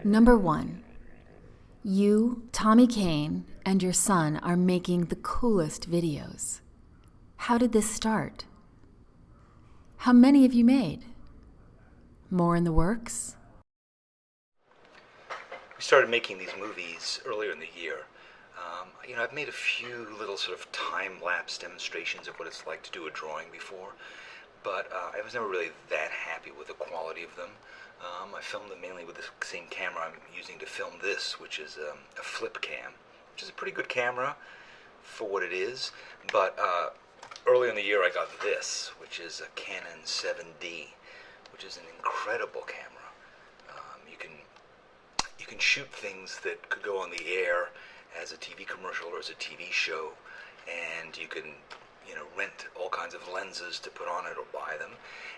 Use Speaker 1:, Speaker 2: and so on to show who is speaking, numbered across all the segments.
Speaker 1: Number 1. You, Tommy Kane, and your son are making the coolest videos. How did this start? How many have you made? More in the works?
Speaker 2: We started making these movies earlier in the year. I've made a few little sort of time-lapse demonstrations of what it's like to do a drawing before, but I was never really that happy with the quality of them. I filmed them mainly with the same camera I'm using to film this, which is a flip cam, which is a pretty good camera for what it is, but earlier in the year I got this, which is a Canon 7D, which is an incredible camera. You can shoot things that could go on the air as a TV commercial or as a TV show, and you can rent all kinds of lenses to put on it or buy them,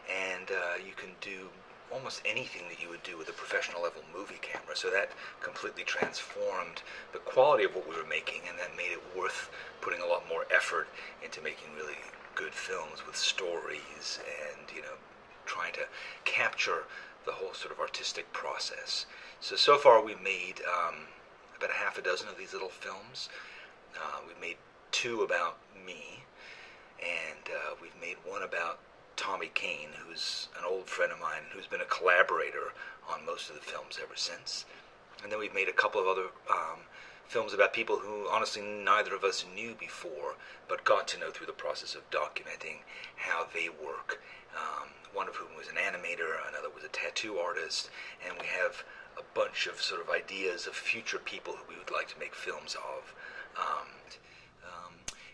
Speaker 2: and you can do almost anything that you would do with a professional level movie camera. So that completely transformed the quality of what we were making, and that made it worth putting a lot more effort into making really good films with stories and trying to capture the whole sort of artistic process. So far we've made about a half a dozen of these little films. We've made 2 about me, and we've made one about Tommy Kane, who's an old friend of mine who's been a collaborator on most of the films ever since. And then we've made a couple of other films about people who honestly neither of us knew before, but got to know through the process of documenting how they work. One of whom was an animator, another was a tattoo artist, and we have a bunch of sort of ideas of future people who we would like to make films of.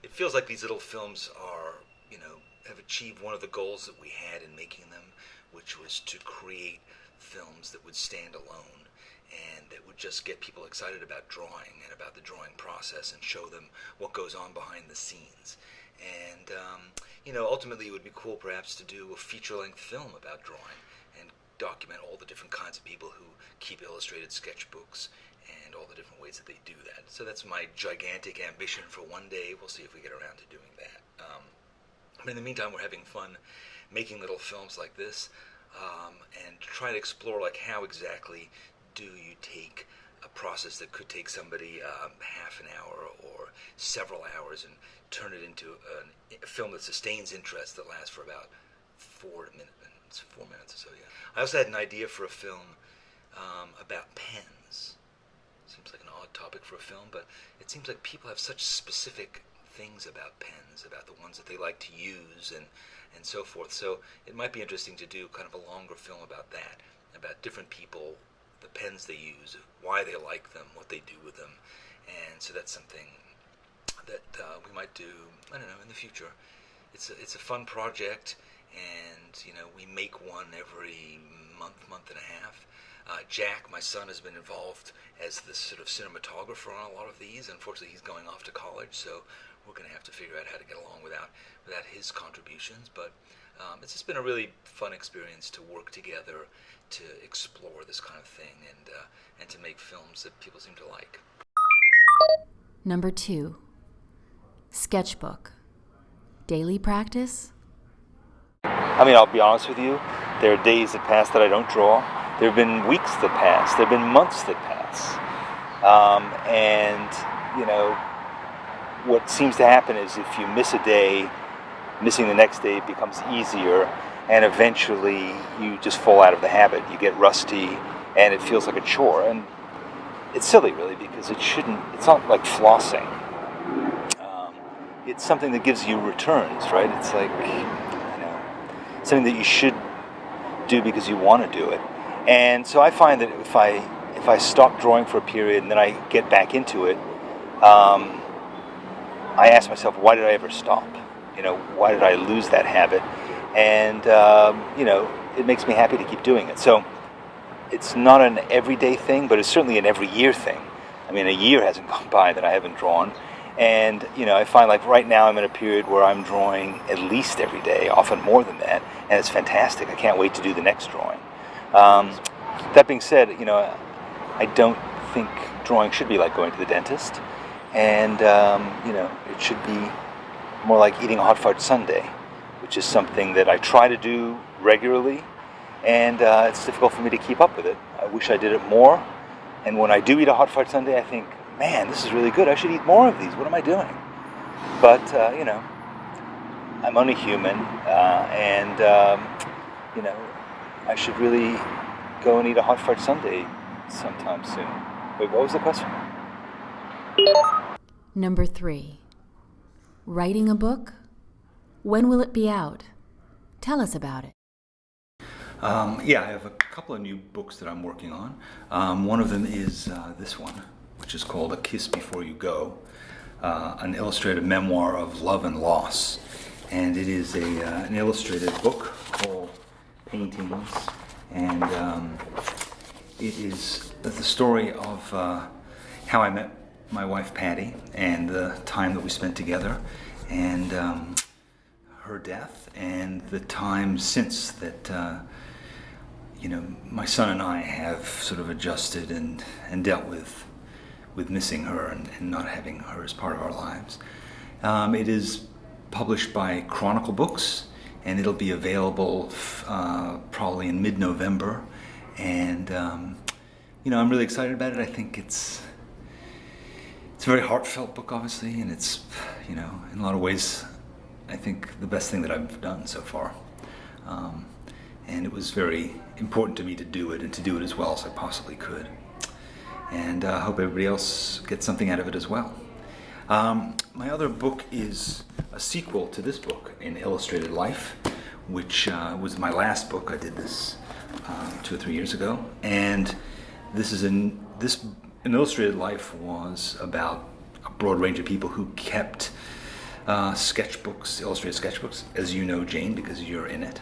Speaker 2: It feels like these little films are, have achieved one of the goals that we had in making them, which was to create films that would stand alone and that would just get people excited about drawing and about the drawing process and show them what goes on behind the scenes. And, ultimately it would be cool perhaps to do a feature-length film about drawing and document all the different kinds of people who keep illustrated sketchbooks and all the different ways that they do that. So that's my gigantic ambition for one day. We'll see if we get around to doing that. But in the meantime, we're having fun making little films like this, and try to explore how exactly do you take a process that could take somebody half an hour or several hours and turn it into a film that sustains interest that lasts for about 4 minutes or so. Yeah. I also had an idea for a film about pens. Seems like an odd topic for a film, but it seems like people have such specific things about pens, about the ones that they like to use and so forth. So it might be interesting to do kind of a longer film about that, about different people, the pens they use, why they like them, what they do with them. And so that's something that we might do, I don't know, in the future. It's a fun project, and we make one every month and a half. Jack, my son, has been involved as the sort of cinematographer on a lot of these. Unfortunately, he's going off to college, so we're going to have to figure out how to get along without his contributions. But it's just been a really fun experience to work together to explore this kind of thing and to make films that people seem to like.
Speaker 1: Number 2. Sketchbook. Daily practice?
Speaker 3: I'll be honest with you, there are days that pass that I don't draw. There have been weeks that pass. There have been months that pass. What seems to happen is if you miss a day, missing the next day becomes easier, and eventually you just fall out of the habit. You get rusty, and it feels like a chore. And it's silly, really, because it's not like flossing. It's something that gives you returns, right? It's like, something that you should do because you want to do it. And so I find that if I stop drawing for a period and then I get back into it, I ask myself, why did I ever stop? Why did I lose that habit? And, it makes me happy to keep doing it. So it's not an everyday thing, but it's certainly an every year thing. A year hasn't gone by that I haven't drawn. And, I find like right now I'm in a period where I'm drawing at least every day, often more than that, and it's fantastic. I can't wait to do the next drawing. That being said, I don't think drawing should be like going to the dentist, and, it should be more like eating a hot fudge sundae, which is something that I try to do regularly, and it's difficult for me to keep up with it. I wish I did it more, and when I do eat a hot fried sundae, I think, man, this is really good. I should eat more of these. What am I doing? But, I'm only human, and I should really go and eat a hot fried sundae sometime soon. Wait, what was the question?
Speaker 1: Number 3. Writing a book? When will it be out? Tell us about it.
Speaker 2: I have a couple of new books that I'm working on. One of them is this one, which is called A Kiss Before You Go, an illustrated memoir of love and loss. And it is an illustrated book called Paintings, and it is the story of how I met my wife Patty and the time that we spent together, and her death, and the time since that my son and I have sort of adjusted and dealt with missing her and not having her as part of our lives. It is published by Chronicle Books, and it'll be available probably in mid-November. And I'm really excited about it. I think it's a very heartfelt book, obviously, and it's in a lot of ways, I think the best thing that I've done so far. And it was very important to me to do it, and to do it as well as I possibly could. And I hope everybody else gets something out of it as well. My other book is a sequel to this book, An Illustrated Life, which was my last book. I did this 2 or 3 years ago, and An Illustrated Life was about a broad range of people who kept sketchbooks, illustrated sketchbooks, as you know, Jane, because you're in it.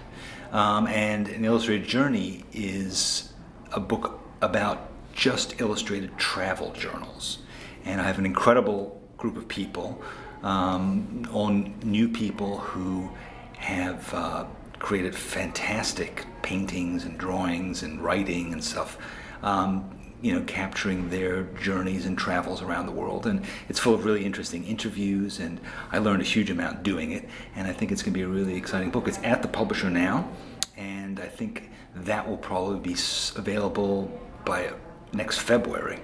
Speaker 2: And An Illustrated Journey is a book about just illustrated travel journals. And I have an incredible group of people, all new people who have created fantastic paintings and drawings and writing and stuff, capturing their journeys and travels around the world. And it's full of really interesting interviews, and I learned a huge amount doing it, and I think it's going to be a really exciting book. It's at the publisher now, and I think that will probably be available by next February.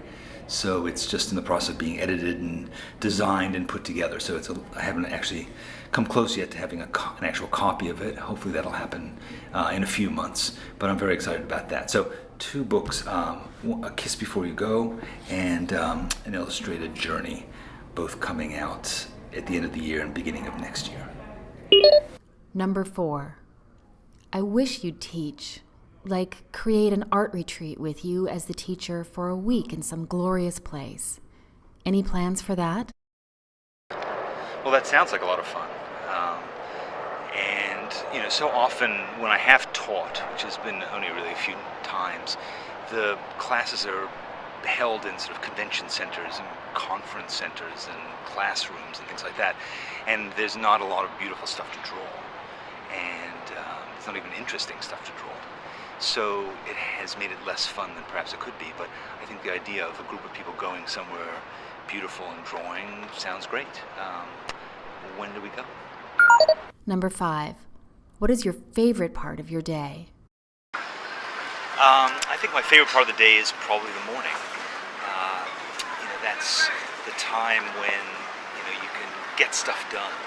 Speaker 2: So it's just in the process of being edited and designed and put together. So I haven't actually come close yet to having an actual copy of it. Hopefully that'll happen in a few months, but I'm very excited about that. So 2 books, A Kiss Before You Go and An Illustrated Journey, both coming out at the end of the year and beginning of next year.
Speaker 1: Number 4. I wish you'd teach. Like, create an art retreat with you as the teacher for a week in some glorious place. Any plans for that?
Speaker 2: Well, that sounds like a lot of fun. So often when I have taught, which has been only really a few times, the classes are held in sort of convention centers and conference centers and classrooms and things like that. And there's not a lot of beautiful stuff to draw. And it's not even interesting stuff to draw. So it has made it less fun than perhaps it could be, but I think the idea of a group of people going somewhere beautiful and drawing sounds great. When do we go?
Speaker 1: Number 5. What is your favorite part of your day?
Speaker 2: I think my favorite part of the day is probably the morning. That's the time when you can get stuff done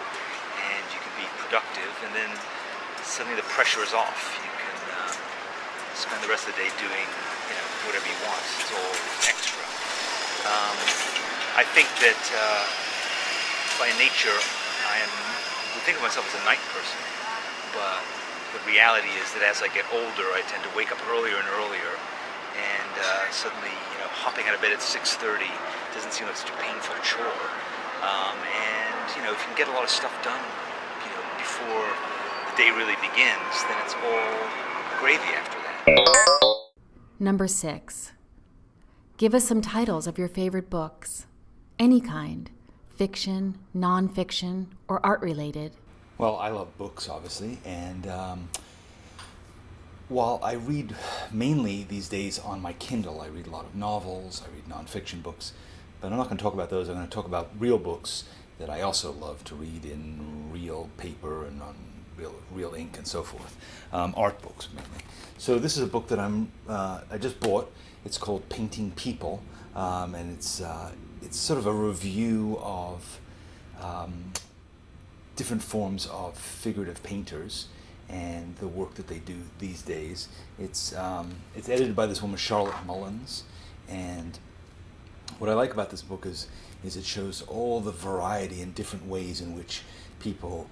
Speaker 2: and you can be productive, and then suddenly the pressure is off. You can spend the rest of the day doing whatever you want. It's all extra. I think that by nature I would think of myself as a night person, but the reality is that as I get older, I tend to wake up earlier and earlier, and suddenly hopping out of bed at 6:30 doesn't seem like such a painful chore. And if you can get a lot of stuff done before the day really begins, then it's all gravy after that.
Speaker 1: Number 6. Give us some titles of your favorite books. Any kind. Fiction, non-fiction, or art-related.
Speaker 3: Well, I love books, obviously, and while I read mainly these days on my Kindle, I read a lot of novels, I read non-fiction books, but I'm not going to talk about those. I'm going to talk about real books that I also love to read in real paper and on real ink and so forth. Art books, mainly. So this is a book that I just bought. It's called Painting People, and it's sort of a review of different forms of figurative painters and the work that they do these days. It's edited by this woman Charlotte Mullins, and what I like about this book is it shows all the variety and different ways in which people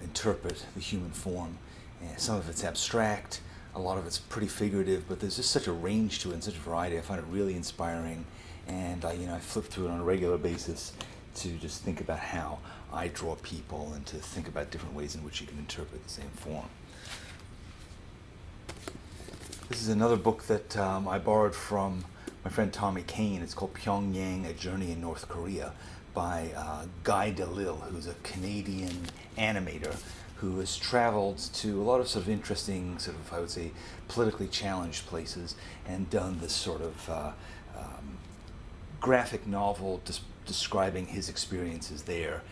Speaker 3: interpret the human form. And some of it's abstract, a lot of it's pretty figurative, but there's just such a range to it and such a variety. I find it really inspiring, and I flip through it on a regular basis to just think about how I draw people and to think about different ways in which you can interpret the same form. This is another book that I borrowed from my friend Tommy Kane. It's called Pyongyang, A Journey in North Korea by Guy Delisle, who's a Canadian animator who has traveled to a lot of sort of interesting, sort of, I would say, politically challenged places and done this sort of graphic novel describing his experiences there.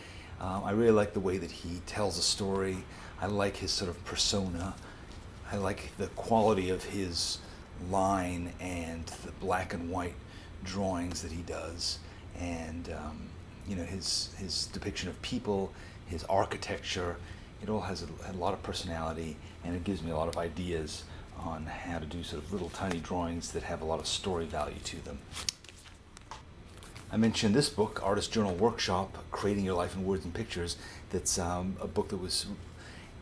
Speaker 3: I really like the way that he tells a story. I like his sort of persona. I like the quality of his line and the black and white drawings that he does, and his depiction of people, his architecture. It all has a lot of personality, and it gives me a lot of ideas on how to do sort of little tiny drawings that have a lot of story value to them. I mentioned this book, Artist Journal Workshop, Creating Your Life in Words and Pictures. That's a book that was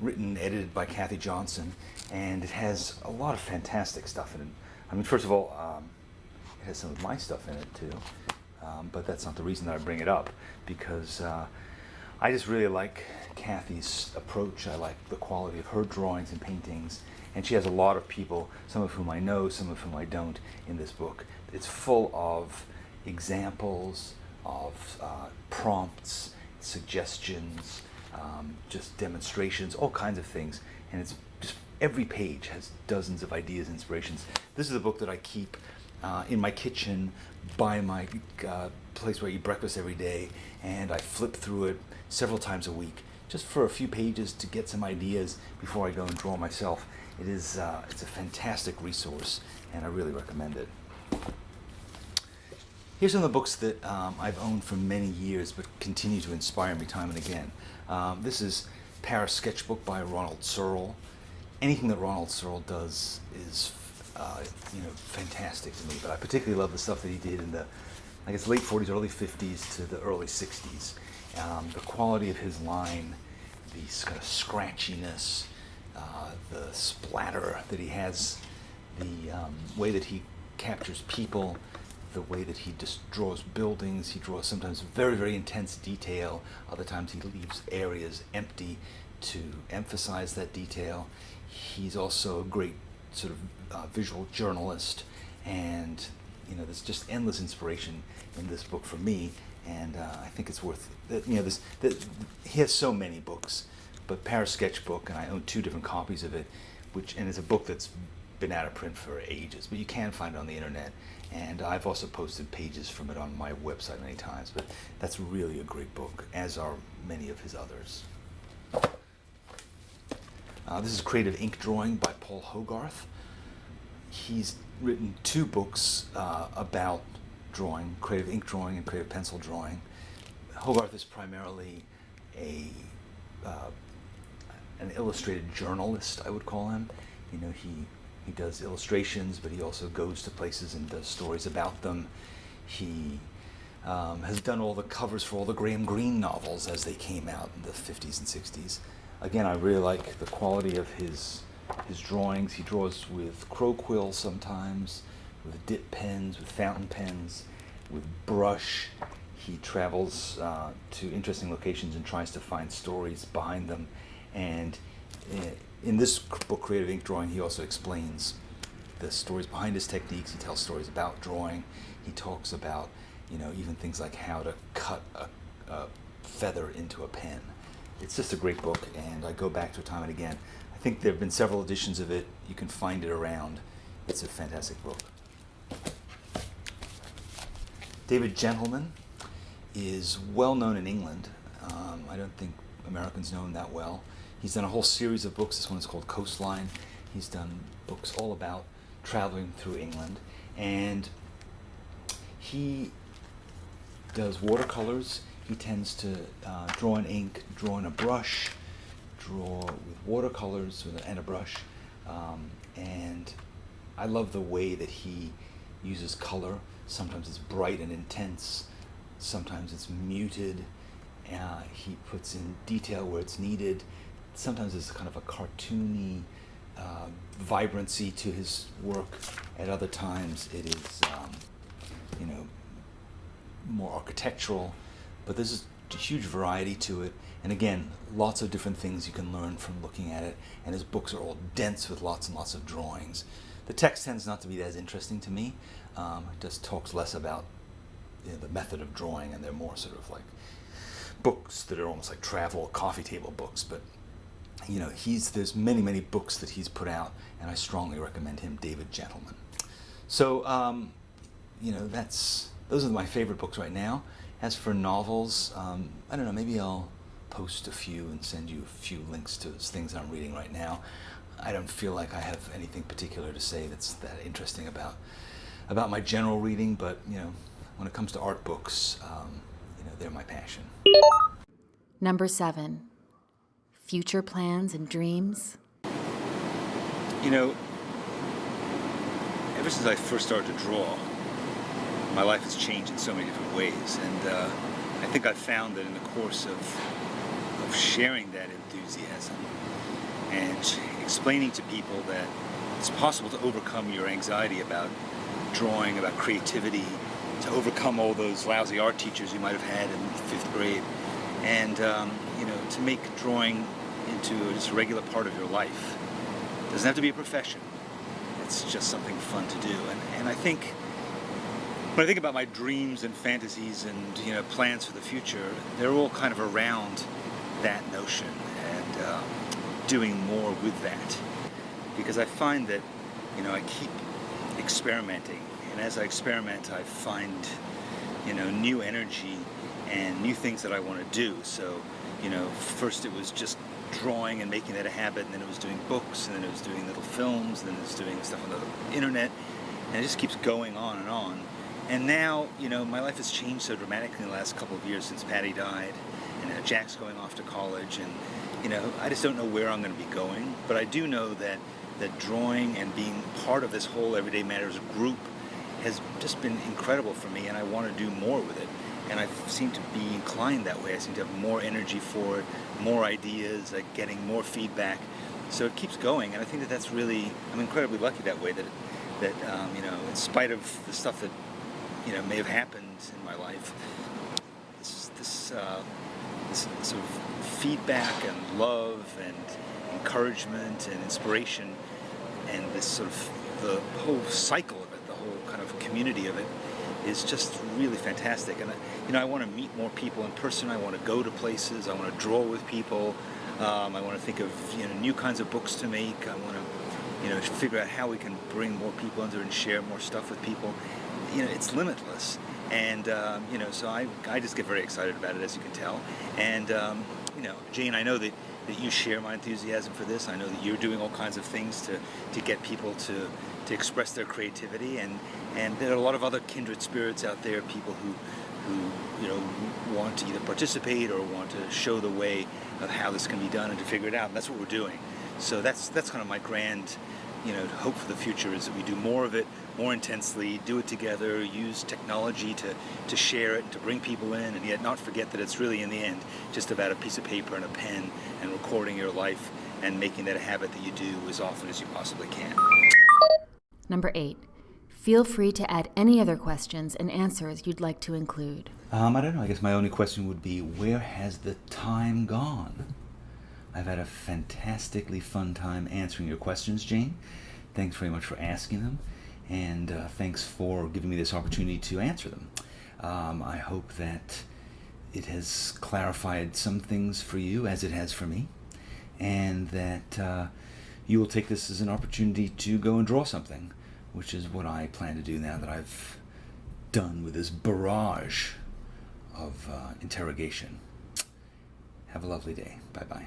Speaker 3: written, edited by Kathy Johnson, and it has a lot of fantastic stuff in it. I mean, first of all, it has some of my stuff in it too, but that's not the reason that I bring it up, because I just really like Kathy's approach. I like the quality of her drawings and paintings, and she has a lot of people, some of whom I know, some of whom I don't, in this book. It's full of examples, of prompts, suggestions, just demonstrations, all kinds of things, and it's just every page has dozens of ideas, inspirations. This is a book that I keep in my kitchen by my place where I eat breakfast every day, and I flip through it several times a week just for a few pages to get some ideas before I go and draw myself. It's a fantastic resource, and I really recommend it. Here's some of the books that I've owned for many years but continue to inspire me time and again. This is Paris Sketchbook by Ronald Searle. Anything that Ronald Searle does is fantastic to me, but I particularly love the stuff that he did in the, I guess, late 40s, early 50s to the early 60s. The quality of his line, the kind of scratchiness, the splatter that he has, the way that he captures people, the way that he just draws buildings. He draws sometimes very, very intense detail. Other times he leaves areas empty to emphasize that detail. He's also a great sort of visual journalist, and there's just endless inspiration in this book for me, and I think it's worth he has so many books, but Paris Sketchbook, and I own 2 different copies of it, and it's a book that's been out of print for ages, but you can find it on the internet, and I've also posted pages from it on my website many times. But that's really a great book, as are many of his others. This is Creative Ink Drawing by Paul Hogarth. He's written 2 books about drawing, creative ink drawing and creative pencil drawing. Hogarth is primarily an illustrated journalist, I would call him. He does illustrations, but he also goes to places and does stories about them. He has done all the covers for all the Graham Greene novels as they came out in the 50s and 60s. Again, I really like the quality of his drawings. He draws with crow quill sometimes, with dip pens, with fountain pens, with brush. He travels to interesting locations and tries to find stories behind them. And in this book, Creative Ink Drawing, he also explains the stories behind his techniques. He tells stories about drawing. He talks about, even things like how to cut a feather into a pen. It's just a great book, and I go back to it time and again. I think there have been several editions of it. You can find it around. It's a fantastic book. David Gentleman is well known in England. I don't think Americans know him that well. He's done a whole series of books. This one is called Coastline. He's done books all about traveling through England, and he does watercolors. He tends to draw in ink, draw in a brush, draw with watercolors and a brush, and I love the way that he uses color. Sometimes it's bright and intense, sometimes it's muted. He puts in detail where it's needed. Sometimes it's kind of a cartoony vibrancy to his work. At other times it is, more architectural. But there's a huge variety to it. And again, lots of different things you can learn from looking at it. And his books are all dense with lots and lots of drawings. The text tends not to be as interesting to me. It just talks less about the method of drawing, and they're more sort of like books that are almost like travel coffee table books. But there's many books that he's put out, and I strongly recommend him, David Gentleman. So those are my favorite books right now. As for novels, I don't know, maybe I'll post a few and send you a few links to things I'm reading right now. I don't feel like I have anything particular to say that's that interesting about my general reading, but when it comes to art books, they're my passion.
Speaker 1: Number 7, future plans and dreams.
Speaker 3: Ever since I first started to draw, my life has changed in so many different ways, and I think I've found that in the course of sharing that enthusiasm and explaining to people that it's possible to overcome your anxiety about drawing, about creativity, to overcome all those lousy art teachers you might have had in 5th grade, and to make drawing into just a regular part of your life. It doesn't have to be a profession. It's just something fun to do. And I think when I think about my dreams and fantasies and plans for the future, they're all kind of around that notion and doing more with that. Because I find that I keep experimenting, and as I experiment, I find new energy and new things that I want to do. So first it was just drawing and making that a habit, and then it was doing books, and then it was doing little films, and then it was doing stuff on the internet, and it just keeps going on and on. And now, my life has changed so dramatically in the last couple of years since Patty died, and Jack's going off to college, and I just don't know where I'm going to be going, but I do know that drawing and being part of this whole Everyday Matters group has just been incredible for me, and I want to do more with it. And I seem to be inclined that way. I seem to have more energy for it, more ideas, getting more feedback. So it keeps going, and I think that's really, I'm incredibly lucky that way, that in spite of the stuff that may have happened in my life, this sort of feedback and love and encouragement and inspiration, and this sort of the whole cycle of it, the whole kind of community of it, is just really fantastic. And I want to meet more people in person. I want to go to places. I want to draw with people. I want to think of new kinds of books to make. I want to figure out how we can bring more people into it and share more stuff with people. It's limitless. And so I just get very excited about it, as you can tell. And Jane, I know that you share my enthusiasm for this. I know that you're doing all kinds of things to get people to express their creativity, and there are a lot of other kindred spirits out there, people who want to either participate or want to show the way of how this can be done and to figure it out, and that's what we're doing. So that's kind of my grand hope for the future, is that we do more of it, more intensely, do it together, use technology to share it and to bring people in, and yet not forget that it's really, in the end, just about a piece of paper and a pen and recording your life and making that a habit that you do as often as you possibly can.
Speaker 1: Number 8, feel free to add any other questions and answers you'd like to include.
Speaker 3: I don't know. I guess my only question would be, where has the time gone? I've had a fantastically fun time answering your questions, Jane. Thanks very much for asking them, and thanks for giving me this opportunity to answer them. I hope that it has clarified some things for you, as it has for me, and that you will take this as an opportunity to go and draw something, which is what I plan to do now that I've done with this barrage of interrogation. Have a lovely day. Bye-bye.